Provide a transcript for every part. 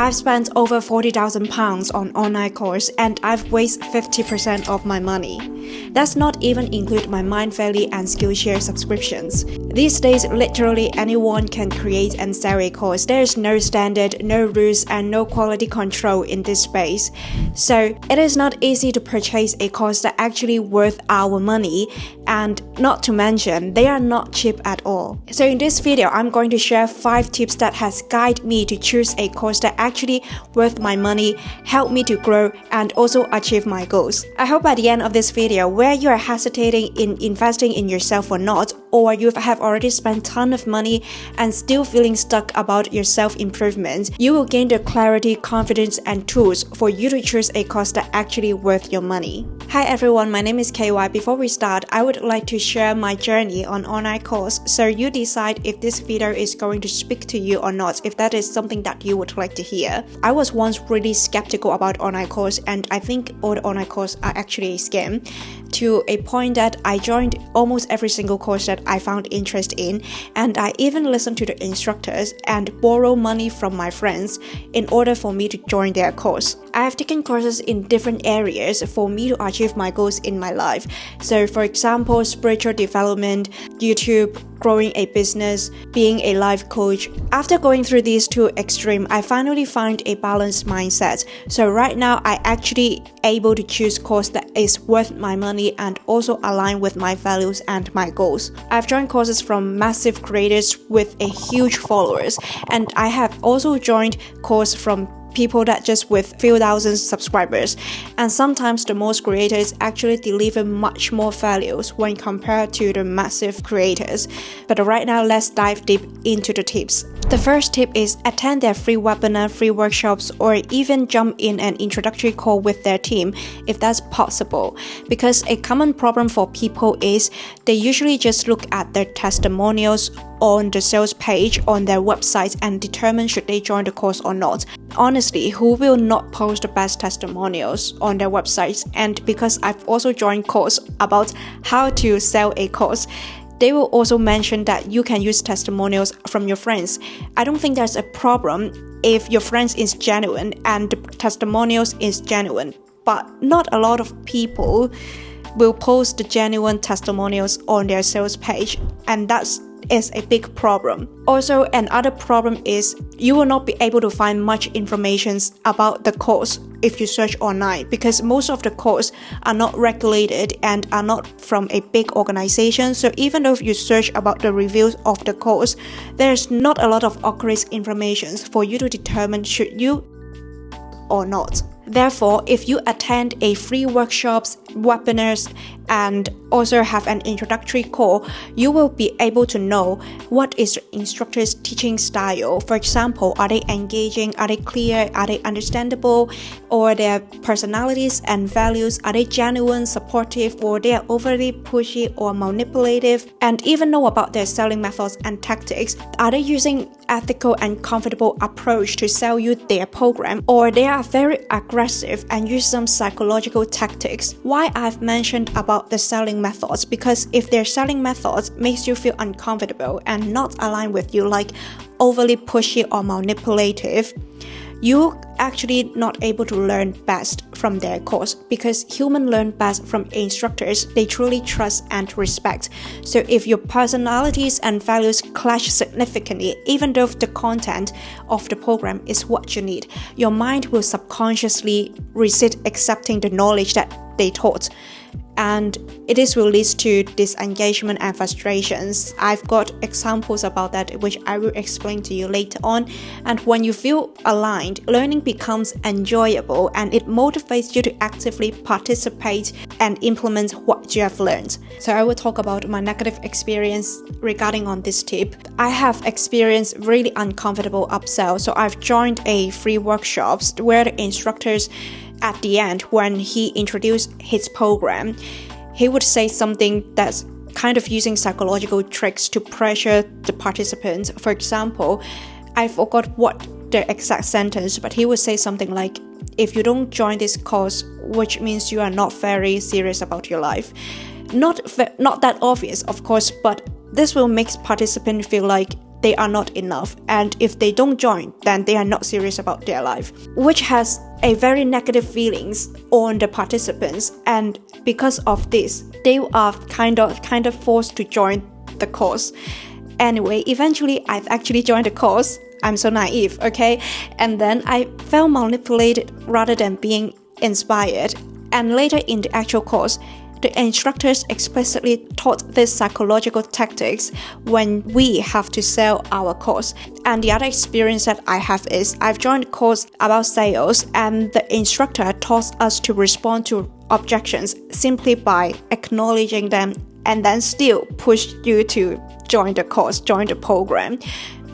I've spent over £40,000 on online course and I've wasted 50% of my money. That's not even include my Mind Valley and Skillshare subscriptions. These days, literally anyone can create and sell a course. There is no standard, no rules, and no quality control in this space. So it is not easy to purchase a course that actually worth our money, and not to mention, they are not cheap at all. So in this video, I'm going to share 5 tips that has guided me to choose a course that actually worth my money, help me to grow, and also achieve my goals. I hope at the end of this video, where you are hesitating in investing in yourself or not, or you have already spent a ton of money and still feeling stuck about your self-improvement, you will gain the clarity, confidence, and tools for you to choose a course that actually worth your money. Hi everyone, my name is KY. Before we start, I would like to share my journey on online course, so you decide if this video is going to speak to you or not, if that is something that you would like to hear. I was once really skeptical about online course, and I think all the online courses are actually a scam, to a point that I joined almost every single course that I found interest in, and I even listened to the instructors and borrow money from my friends in order for me to join their course. I have taken courses in different areas for me to achieve my goals in my life. So for example, spiritual development, YouTube, growing a business, being a life coach. After going through these two extremes, I finally found a balanced mindset. So right now, I actually able to choose course that is worth my money and also align with my values and my goals. I've joined courses from massive creators with a huge followers, and I have also joined course from people that just with few thousand subscribers, and sometimes the most creators actually deliver much more values when compared to the massive creators. But right now, let's dive deep into the tips. The first tip is attend their free webinar, free workshops, or even jump in an introductory call with their team if that's possible. Because a common problem for people is they usually just look at their testimonials on the sales page on their websites and determine should they join the course or not. Honestly, who will not post the best testimonials on their websites? And because I've also joined course about how to sell a course, they will also mention that you can use testimonials from your friends. I don't think there's a problem if your friends is genuine and the testimonials is genuine, but not a lot of people will post the genuine testimonials on their sales page, and that's a big problem. Also, another problem is you will not be able to find much information about the course if you search online, because most of the courses are not regulated and are not from a big organization. So even though you search about the reviews of the course, there's not a lot of accurate information for you to determine should you or not. Therefore, if you attend a free workshops, webinars, and also have an introductory call, you will be able to know what is the instructor's teaching style. For example, are they engaging, are they clear, are they understandable, or their personalities and values, are they genuine, supportive, or they are overly pushy or manipulative, and even know about their selling methods and tactics. Are they using ethical and comfortable approach to sell you their program, or they are very aggressive and use some psychological tactics. Why I've mentioned about the selling methods, because if their selling methods makes you feel uncomfortable and not aligned with you, like overly pushy or manipulative, you actually not able to learn best from their course, because humans learn best from instructors they truly trust and respect. So if your personalities and values clash significantly, even though the content of the program is what you need, your mind will subconsciously resist accepting the knowledge that they taught, and it will lead to disengagement and frustrations. I've got examples about that which I will explain to you later on. And when you feel aligned, learning becomes enjoyable and it motivates you to actively participate and implement what you have learned. So I will talk about my negative experience regarding on this tip. I have experienced really uncomfortable upsell. So I've joined a free workshops where the instructors at the end, when he introduced his program, he would say something that's kind of using psychological tricks to pressure the participants. For example, I forgot what the exact sentence, but he would say something like, if you don't join this course, which means you are not very serious about your life. Not that obvious, of course, but this will make participants feel like they are not enough, and if they don't join, then they are not serious about their life, which has a very negative feelings on the participants. And because of this, they are kind of forced to join the course. Anyway, eventually I've actually joined the course. I'm so naive, okay? And then I felt manipulated rather than being inspired. And later in the actual course, the instructors explicitly taught these psychological tactics when we have to sell our course. And the other experience that I have is I've joined a course about sales, and the instructor taught us to respond to objections simply by acknowledging them, and then still push you to join the course, join the program.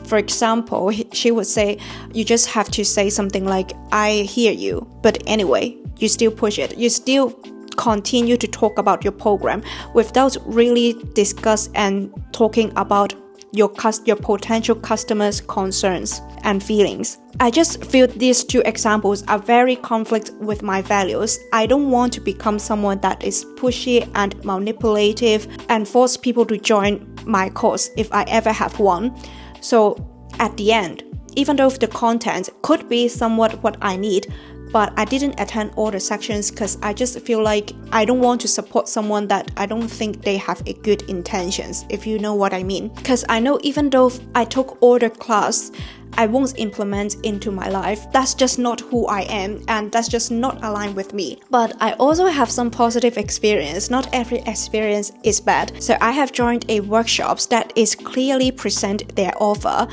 For example, she would say, you just have to say something like, I hear you, but anyway, you still push it. You still continue to talk about your program without really discuss and talking about your potential customers' concerns and feelings. I just feel these two examples are very conflict with my values. I don't want to become someone that is pushy and manipulative and force people to join my course if I ever have one. So at the end, even though the content could be somewhat what I need, but I didn't attend all the sections because I just feel like I don't want to support someone that I don't think they have a good intentions, if you know what I mean. Because I know even though I took all the class, I won't implement into my life. That's just not who I am, and that's just not aligned with me. But I also have some positive experience. Not every experience is bad. So I have joined a workshops that is clearly present their offer.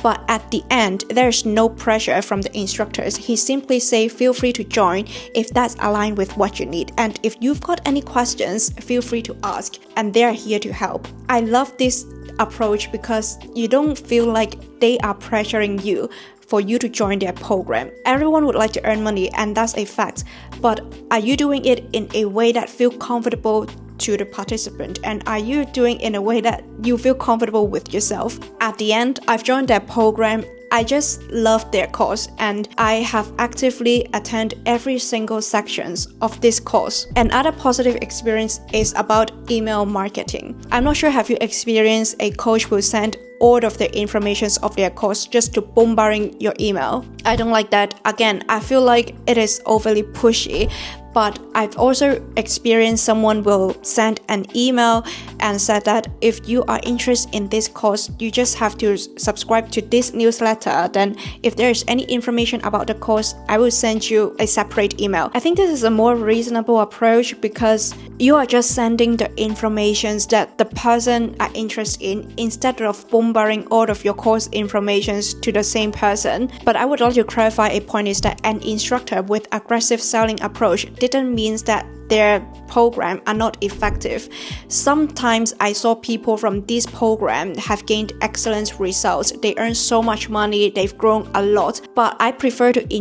But at the end, there's no pressure from the instructors. He simply say, feel free to join if that's aligned with what you need. And if you've got any questions, feel free to ask, and they're here to help. I love this approach because you don't feel like they are pressuring you for you to join their program. Everyone would like to earn money, and that's a fact. But are you doing it in a way that feels comfortable to the participant, and are you doing in a way that you feel comfortable with yourself? At the end, I've joined their program. I just love their course, and I have actively attended every single sections of this course. Another positive experience is about email marketing. I'm not sure have you experienced a coach will send all of the informations of their course just to bombarding your email. I don't like that. Again, I feel like it is overly pushy. But I've also experienced someone will send an email and said that if you are interested in this course, you just have to subscribe to this newsletter. Then if there is any information about the course, I will send you a separate email. I think this is a more reasonable approach because you are just sending the informations that the person are interested in instead of bombarding all of your course informations to the same person. But I would like to clarify a point is that an instructor with aggressive selling approach didn't mean that their program are not effective. Sometimes I saw people from this program have gained excellent results. They earn so much money, they've grown a lot. But I prefer to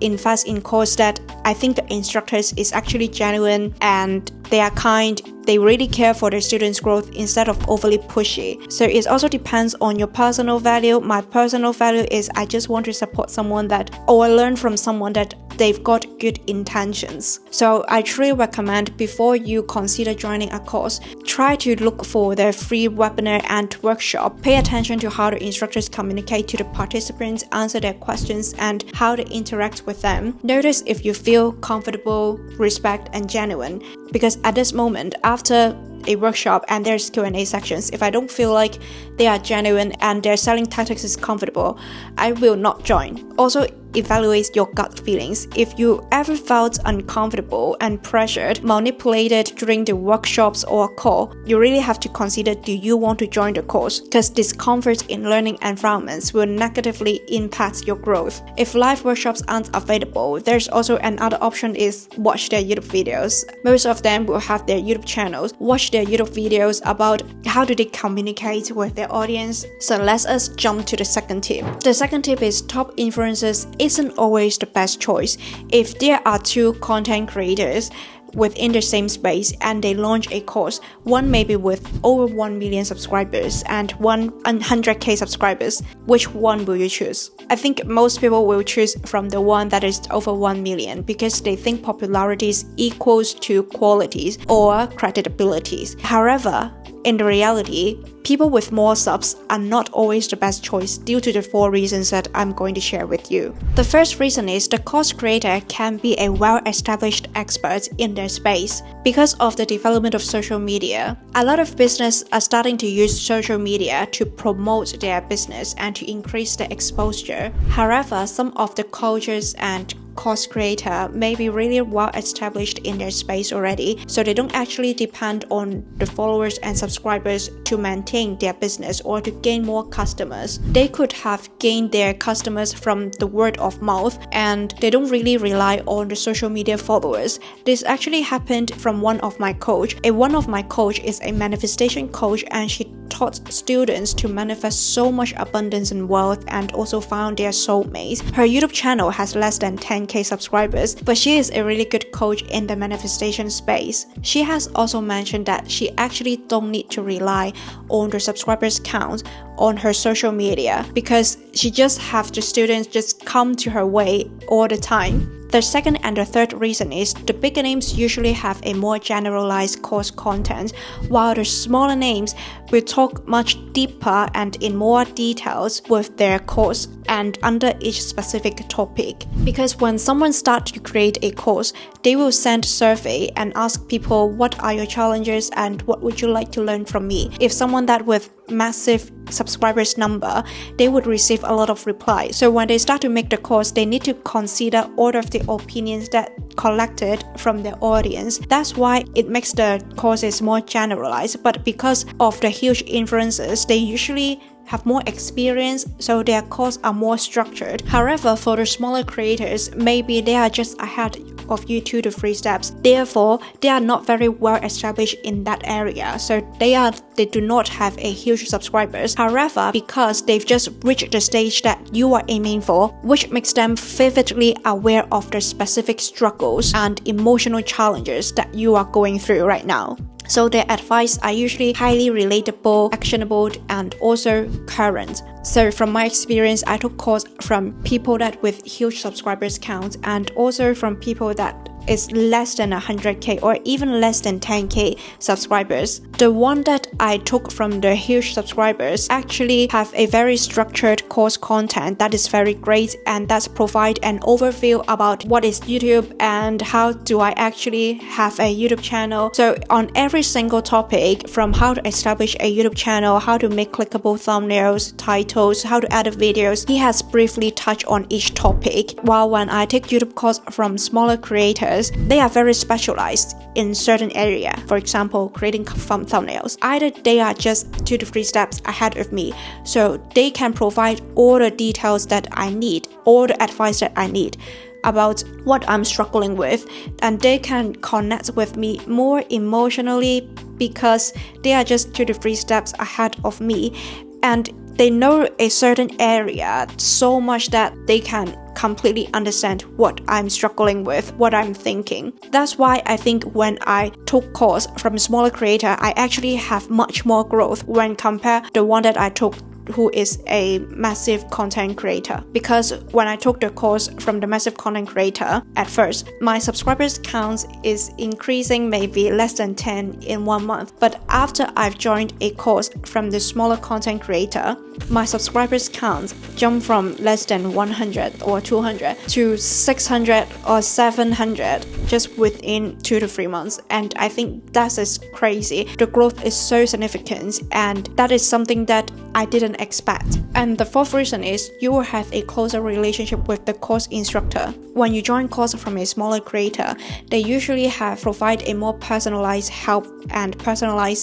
invest in course that I think the instructors is actually genuine and they are kind. They really care for their students' growth instead of overly pushy. So it also depends on your personal value. My personal value is I just want to support someone that, or learn from someone that they've got good intentions. So I truly recommend before you consider joining a course, try to look for their free webinar and workshop. Pay attention to how the instructors communicate to the participants, answer their questions, and how they interact with them. Notice if you feel comfortable, respect, and genuine. Because at this moment, after a workshop and there's Q&A sections, if I don't feel like they are genuine and their selling tactics is comfortable, I will not join. Also, evaluate your gut feelings. If you ever felt uncomfortable and pressured, manipulated during the workshops or call, you really have to consider, do you want to join the course? Because discomfort in learning environments will negatively impact your growth. If live workshops aren't available, there's also another option is watch their YouTube videos. Most of them will have their YouTube channels. Watch their YouTube videos about how do they communicate with their audience. So let us jump to the second tip. The second tip is top influencers isn't always the best choice. If there are two content creators within the same space and they launch a course, one maybe with over 1 million subscribers and 100k subscribers, which one will you choose? I think most people will choose from the one that is over 1 million because they think popularity is equals to qualities or credibilities. However, in the reality, people with more subs are not always the best choice due to the 4 reasons that I'm going to share with you. The first reason is the course creator can be a well-established expert in their space. Because of the development of social media, a lot of businesses are starting to use social media to promote their business and to increase the exposure. However, some of the coaches and course creator may be really well established in their space already, so they don't actually depend on the followers and subscribers to maintain their business or to gain more customers. They could have gained their customers from the word of mouth, and they don't really rely on the social media followers. This actually happened from one of my coach. One of my coach is a manifestation coach, and she taught students to manifest so much abundance and wealth and also found their soulmates. Her YouTube channel has less than 10k subscribers, but she is a really good coach in the manifestation space. She has also mentioned that she actually don't need to rely on the subscribers count on her social media because she just have the students just come to her way all the time. The second and the third reason is the bigger names usually have a more generalized course content, while the smaller names will talk much deeper and in more details with their course and under each specific topic. Because when someone starts to create a course, they will send a survey and ask people what are your challenges and what would you like to learn from me. If someone that with massive subscribers number, they would receive a lot of replies. So when they start to make the course, they need to consider all of the opinions that collected from their audience. That's why it makes the courses more generalized, but because of the huge influencers, they usually have more experience, so their courses are more structured. However, for the smaller creators, maybe they are just ahead of you 2 to 3 steps. Therefore, they are not very well established in that area, so they do not have a huge subscribers. However, because they've just reached the stage that you are aiming for, which makes them vividly aware of the specific struggles and emotional challenges that you are going through right now. So their advice are usually highly relatable, actionable, and also current. So from my experience, I took course from people that with huge subscribers count and also from people that is less than 100k or even less than 10k subscribers. The one that I took from the huge subscribers actually have a very structured course content that is very great, and that's provide an overview about what is YouTube and how do I actually have a YouTube channel. So on every single topic, from how to establish a YouTube channel, how to make clickable thumbnails, titles, how to edit videos, he has briefly touched on each topic. While when I take YouTube course from smaller creators, they are very specialized in certain area. For example, creating thumbnails. Either they are just 2 to 3 steps ahead of me, so they can provide all the details that I need, all the advice that I need about what I'm struggling with, and they can connect with me more emotionally because they are just 2 to 3 steps ahead of me, and they know a certain area so much that they can completely understand what I'm struggling with, what I'm thinking. That's why I think when I took course from a smaller creator, I actually have much more growth when compared to the one that I took who is a massive content creator. Because when I took the course from the massive content creator, at first, my subscribers count is increasing maybe less than 10 in 1 month. But after I've joined a course from the smaller content creator, my subscribers count jumped from less than 100 or 200 to 600 or 700 just within 2 to 3 months. And I think that is crazy. The growth is so significant, and that is something that I didn't expect. And the fourth reason is you will have a closer relationship with the course instructor. When you join course from a smaller creator, they usually provide a more personalized help and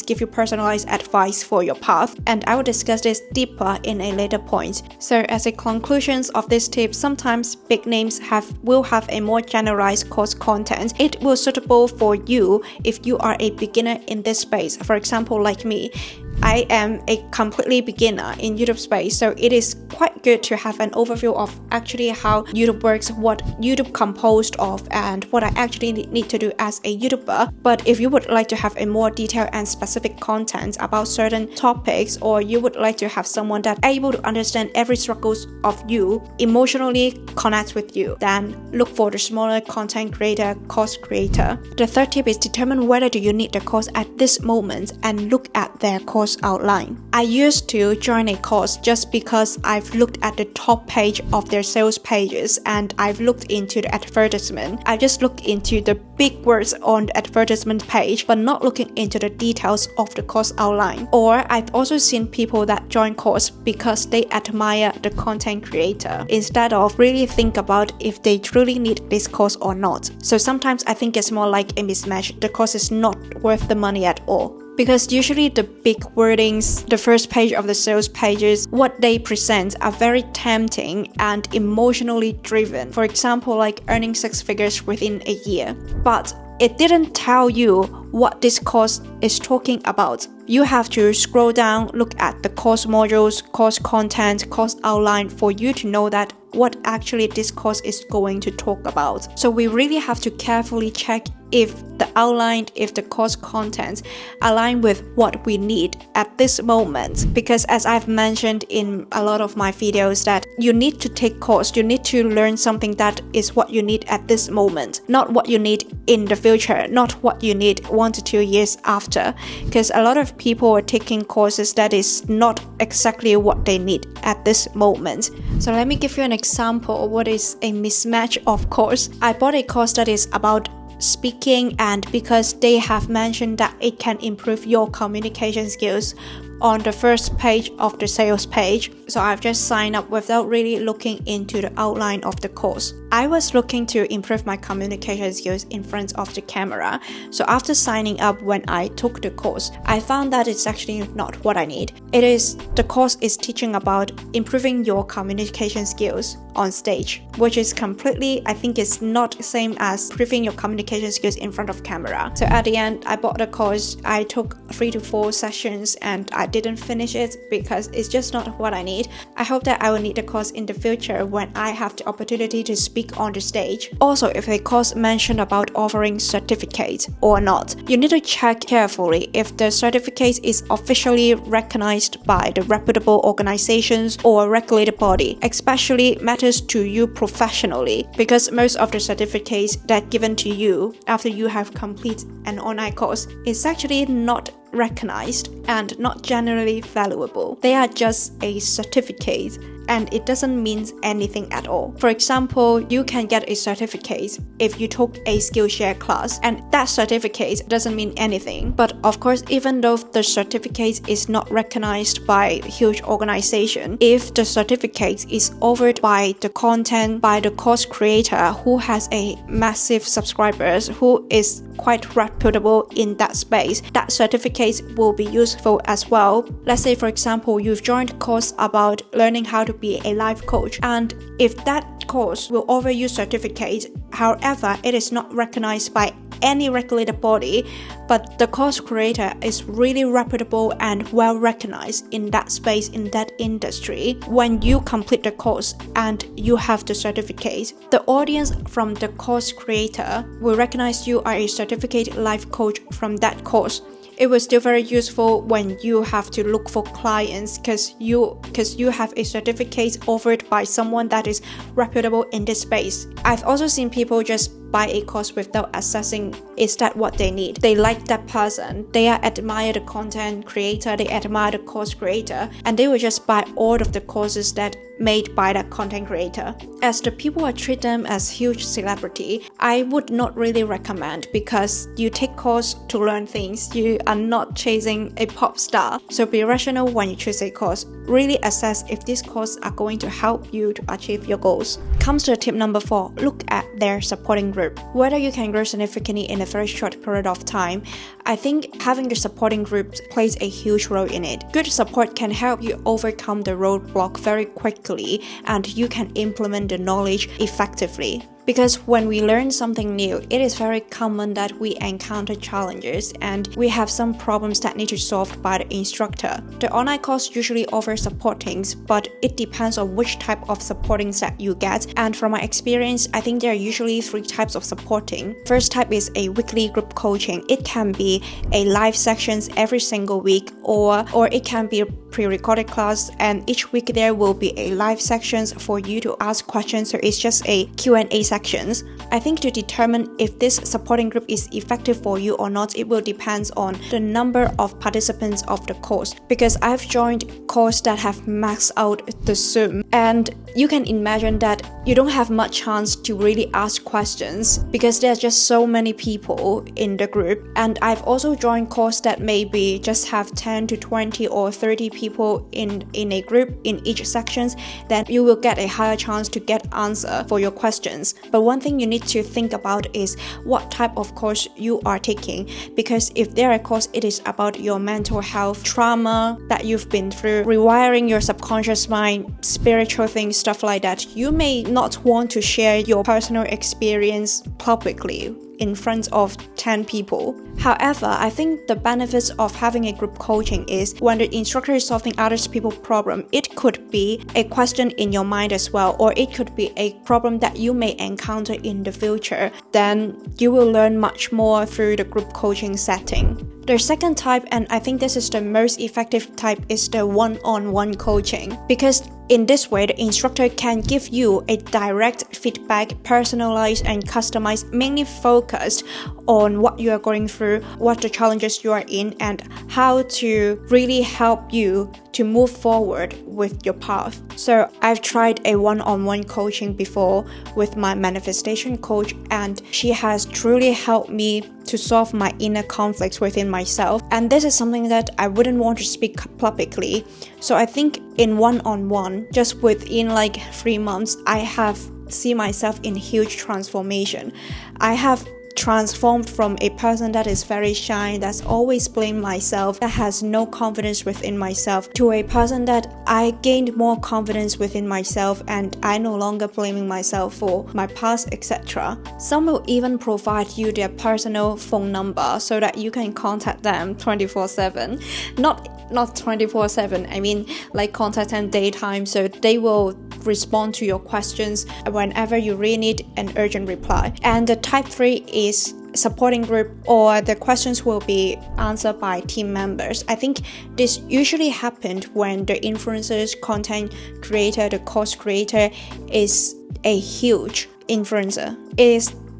give you personalized advice for your path. And I will discuss this deeper in a later point. So as a conclusion of this tip, sometimes big names will have a more generalized course content. It will suitable for you if you are a beginner in this space. For example, like me, I am a completely beginner in YouTube space, so it is quite good to have an overview of actually how YouTube works, what YouTube composed of, and what I actually need to do as a YouTuber. But if you would like to have a more detailed and specific content about certain topics, or you would like to have someone that able to understand every struggles of you, emotionally connect with you, then look for the smaller content creator, course creator. The third tip is determine whether do you need the course at this moment and look at their course outline. I used to join a course just because I've looked at the top page of their sales pages and I've looked into the advertisement. I just looked into the big words on the advertisement page, but not looking into the details of the course outline. Or I've also seen people that join course because they admire the content creator instead of really think about if they truly need this course or not. So sometimes I think it's more like a mismatch. The course is not worth the money at all. Because usually the big wordings, the first page of the sales pages, what they present are very tempting and emotionally driven. For example, like earning 6 figures within a year. But it didn't tell you what this course is talking about. You have to scroll down, look at the course modules, course content, course outline for you to know that what actually this course is going to talk about. So we really have to carefully check if the outline, if the course content align with what we need at this moment. Because as I've mentioned in a lot of my videos that you need to take course, you need to learn something that is what you need at this moment, not what you need in the future, not what you need 1 to 2 years after. Because a lot of people are taking courses that is not exactly what they need at this moment. So let me give you an example of what is a mismatch of course. I bought a course that is about speaking, and because they have mentioned that it can improve your communication skills on the first page of the sales page, so I've just signed up without really looking into the outline of the course. I was looking to improve my communication skills in front of the camera, so after signing up when I took the course, I found that it's actually not what I need. The course is teaching about improving your communication skills on stage, which is completely, I think it's not the same as improving your communication skills in front of camera. So at the end, I bought the course, I took 3 to 4 sessions and I didn't finish it because it's just not what I need. I hope that I will need the course in the future when I have the opportunity to speak on the stage. Also, if a course mentioned about offering certificate or not, you need to check carefully if the certificate is officially recognized by the reputable organizations or regulated body, especially matters to you professionally, because most of the certificates that given to you after you have completed an online course is actually not recognized and not generally valuable. They are just a certificate and it doesn't mean anything at all. For example, you can get a certificate if you took a Skillshare class, and that certificate doesn't mean anything. But of course, even though the certificate is not recognized by a huge organization, if the certificate is offered by the content, by the course creator who has a massive subscribers, who is quite reputable in that space, that certificate will be useful as well. Let's say, for example, you've joined a course about learning how to be a life coach, and if that course will offer you certificate, however, it is not recognized by any regulated body, but the course creator is really reputable and well recognized in that space, in that industry. When you complete the course and you have the certificate, the audience from the course creator will recognize you are a certificate life coach from that course. It was still very useful when you have to look for clients because you have a certificate offered by someone that is reputable in this space. I've also seen people just buy a course without assessing is that what they need. They like that person, they admire the content creator, they admire the course creator, and they will just buy all of the courses that made by that content creator. As the people treat them as huge celebrity, I would not really recommend, because you take course to learn things, you are not chasing a pop star. So be rational when you choose a course. Really assess if these courses are going to help you to achieve your goals. Comes to tip number 4, look at their supporting group. Whether you can grow significantly in a very short period of time, I think having the supporting group plays a huge role in it. Good support can help you overcome the roadblock very quickly, and you can implement the knowledge effectively. Because when we learn something new, it is very common that we encounter challenges and we have some problems that need to be solved by the instructor. The online course usually offers supportings, but it depends on which type of supportings that you get. And from my experience, I think there are usually 3 types of supporting. First type is a weekly group coaching. It can be a live sections every single week, or it can be a pre-recorded class, and each week there will be a live sections for you to ask questions. So it's just a Q&A sections. I think to determine if this supporting group is effective for you or not, it will depend on the number of participants of the course. Because I've joined courses that have maxed out the Zoom, and you can imagine that you don't have much chance to really ask questions because there's just so many people in the group. And I've also joined courses that maybe just have 10 to 20 or 30 people in a group in each sections. Then you will get a higher chance to get answer for your questions. But one thing you need to think about is what type of course you are taking, because if there are course it is about your mental health, trauma that you've been through, rewiring your subconscious mind, spiritual things, stuff like that, you may not want to share your personal experience publicly in front of 10 people. However, I think the benefits of having a group coaching is when the instructor is solving other people's problem, it could be a question in your mind as well, or it could be a problem that you may encounter in the future. Then you will learn much more through the group coaching setting. The second type, and I think this is the most effective type, is the one-on-one coaching. Because in this way, the instructor can give you a direct feedback, personalized and customized, mainly focused on what you are going through, what the challenges you are in, and how to really help you to move forward with your path. So I've tried a one-on-one coaching before with my manifestation coach, and she has truly helped me to solve my inner conflicts within myself. And this is something that I wouldn't want to speak publicly. So I think in one-on-one, just within like 3 months, I have seen myself in huge transformation. I have transformed from a person that is very shy, that's always blamed myself, that has no confidence within myself, to a person that I gained more confidence within myself and I no longer blaming myself for my past, etc. Some will even provide you their personal phone number so that you can contact them 24/7. Not 24/7, I mean like contact them daytime, so they will respond to your questions whenever you really need an urgent reply. And the type 3 is supporting group, or the questions will be answered by team members. I think this usually happened when the influencers, content creator, the course creator is a huge influencer.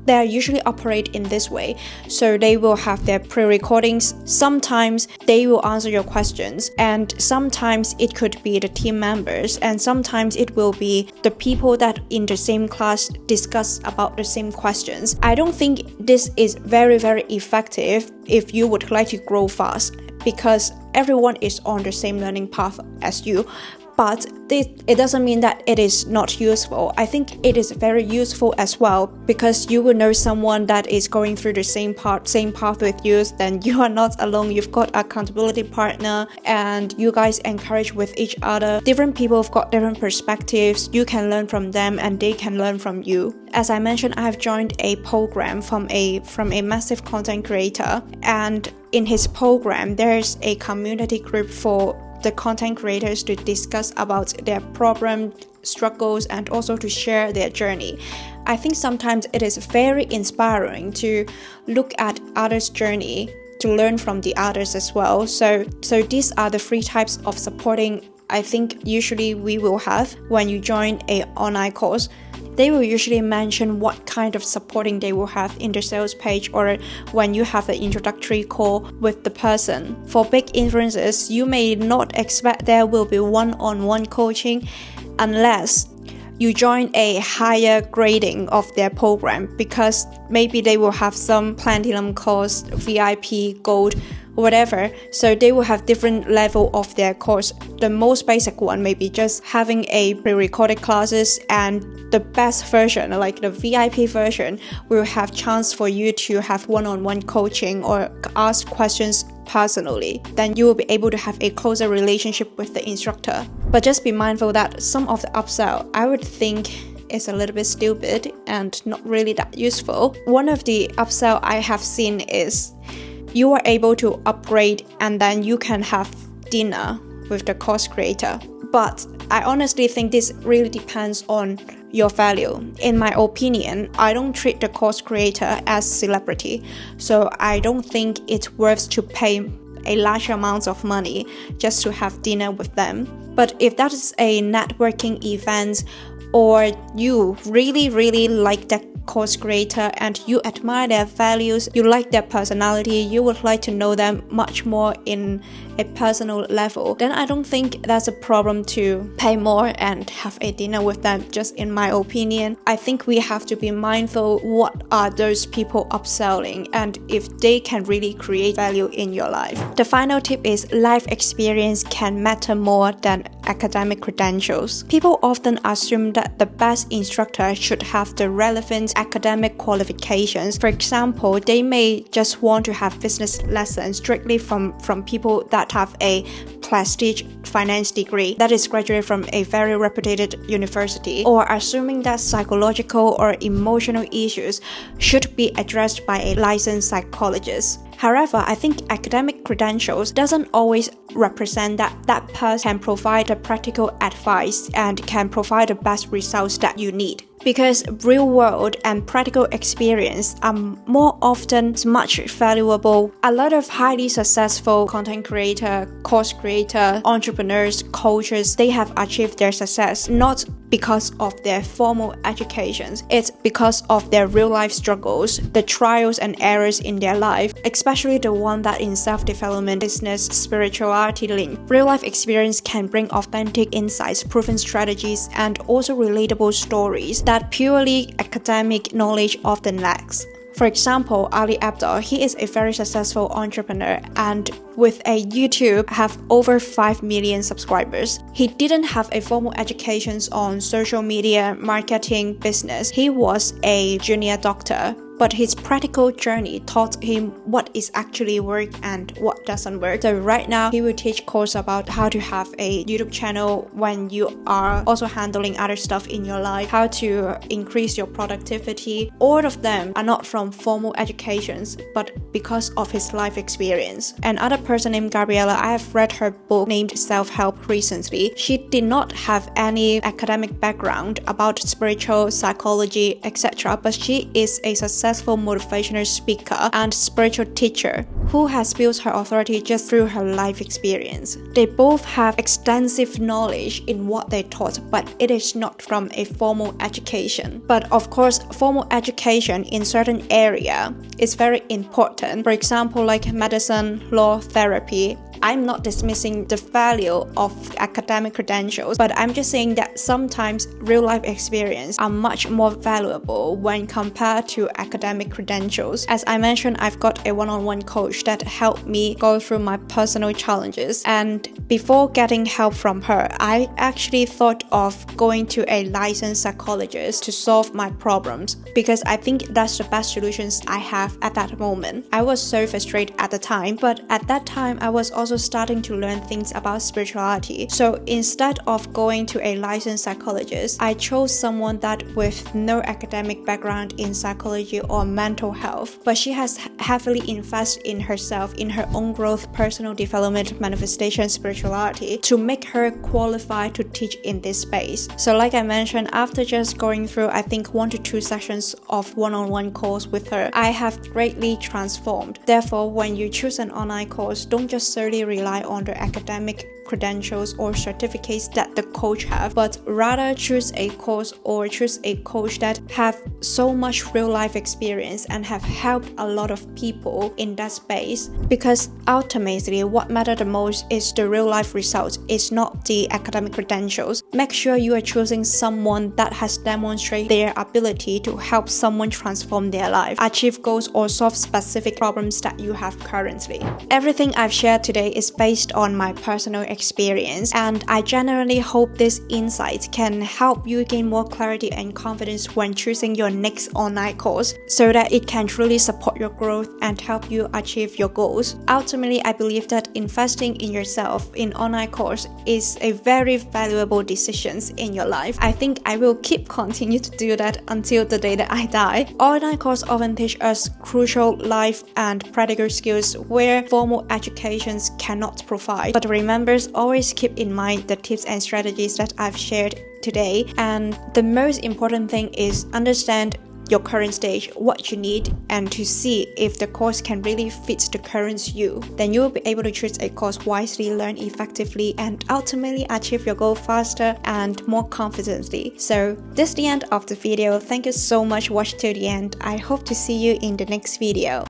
They usually operate in this way. So they will have their pre-recordings. Sometimes they will answer your questions, and sometimes it could be the team members, and sometimes it will be the people that in the same class discuss about the same questions. I don't think this is very, very effective if you would like to grow fast, because everyone is on the same learning path as you. But it doesn't mean that it is not useful. I think it is very useful as well, because you will know someone that is going through the same path with you. Then you are not alone. You've got accountability partner, and you guys encourage with each other. Different people have got different perspectives. You can learn from them, and they can learn from you. As I mentioned, I've joined a program from a massive content creator, and in his program, there's a community group for the content creators to discuss about their problem, struggles, and also to share their journey. I think sometimes it is very inspiring to look at others' journey, to learn from the others as well. So these are the 3 types of supporting I think usually we will have when you join an online course. They will usually mention what kind of supporting they will have in the sales page, or when you have an introductory call with the person. For big influencers, you may not expect there will be one-on-one coaching unless you join a higher grading of their program, because maybe they will have some platinum course, VIP, gold, whatever. So they will have different level of their course. The most basic one may be just having a pre-recorded classes, and the best version, like the VIP version, will have chance for you to have one-on-one coaching or ask questions personally. Then you will be able to have a closer relationship with the instructor. But just be mindful that some of the upsell, I would think is a little bit stupid and not really that useful. One of the upsell I have seen is you are able to upgrade and then you can have dinner with the course creator. But I honestly think this really depends on your value. In my opinion, I don't treat the course creator as celebrity, so I don't think it's worth to pay a large amount of money just to have dinner with them. But if that is a networking event, or you really like that course creator and you admire their values, you like their personality, you would like to know them much more in a personal level, then I don't think that's a problem to pay more and have a dinner with them, just in my opinion. I think we have to be mindful what are those people upselling and if they can really create value in your life. The final tip is life experience can matter more than academic credentials. People often assume that the best instructor should have the relevant academic qualifications. For example, they may just want to have business lessons strictly from people that have a prestige finance degree that is graduated from a very reputed university, or assuming that psychological or emotional issues should be addressed by a licensed psychologist. However, I think academic credentials doesn't always represent that person can provide the practical advice and can provide the best results that you need. Because real world and practical experience are more often much valuable. A lot of highly successful content creator, course creator, entrepreneurs, coaches, they have achieved their success not because of their formal educations. It's because of their real life struggles, the trials and errors in their life, especially the one that in self-development, business, spirituality link. Real life experience can bring authentic insights, proven strategies, and also relatable stories that purely academic knowledge often lacks. For example, Ali Abdaal, he is a very successful entrepreneur and with a YouTube have over 5 million subscribers. He didn't have a formal education on social media, marketing, business. He was a junior doctor, but his practical journey taught him what is actually work and what doesn't work. So right now, he will teach course about how to have a YouTube channel when you are also handling other stuff in your life, how to increase your productivity. All of them are not from formal educations, but because of his life experience. Another person named Gabriella, I have read her book named Self-Help recently. She did not have any academic background about spiritual psychology, etc., but she is a successful motivational speaker and spiritual teacher who has built her authority just through her life experience. They both have extensive knowledge in what they taught, but it is not from a formal education. But of course, formal education in certain area is very important. For example, like medicine, law, therapy. I'm not dismissing the value of academic credentials, but I'm just saying that sometimes real life experience are much more valuable when compared to academic credentials. As I mentioned, I've got a one-on-one coach that helped me go through my personal challenges, and before getting help from her, I actually thought of going to a licensed psychologist to solve my problems because I think that's the best solutions I have at that moment. I was so frustrated at the time, but at that time I was also starting to learn things about spirituality. So instead of going to a licensed psychologist, I chose someone that with no academic background in psychology or mental health, but she has heavily invested in herself, in her own growth, personal development, manifestation, spirituality, to make her qualified to teach in this space. So like I mentioned, after just going through I think 1 to 2 sessions of one-on-one course with her, I have greatly transformed. Therefore, when you choose an online course, don't just solely rely on the academic credentials or certificates that the coach have, but rather choose a course or choose a coach that have so much real life experience and have helped a lot of people in that space, because ultimately what matters the most is the real life results. It's not the academic credentials. Make sure you are choosing someone that has demonstrated their ability to help someone transform their life, achieve goals, or solve specific problems that you have currently. Everything I've shared today is based on my personal experience, and I genuinely hope this insight can help you gain more clarity and confidence when choosing your next online course so that it can truly support your growth and help you achieve your goals. Ultimately, I believe that investing in yourself in online course is a very valuable decision in your life. I think I will keep continue to do that until the day that I die. Online course often teach us crucial life and practical skills where formal educations cannot provide. But remember, always keep in mind the tips and strategies that I've shared today. And the most important thing is understand your current stage, what you need, and to see if the course can really fit the current you. Then you will be able to choose a course wisely, learn effectively, and ultimately achieve your goal faster and more confidently. So this is the end of the video. Thank you so much for watching till the end. I hope to see you in the next video.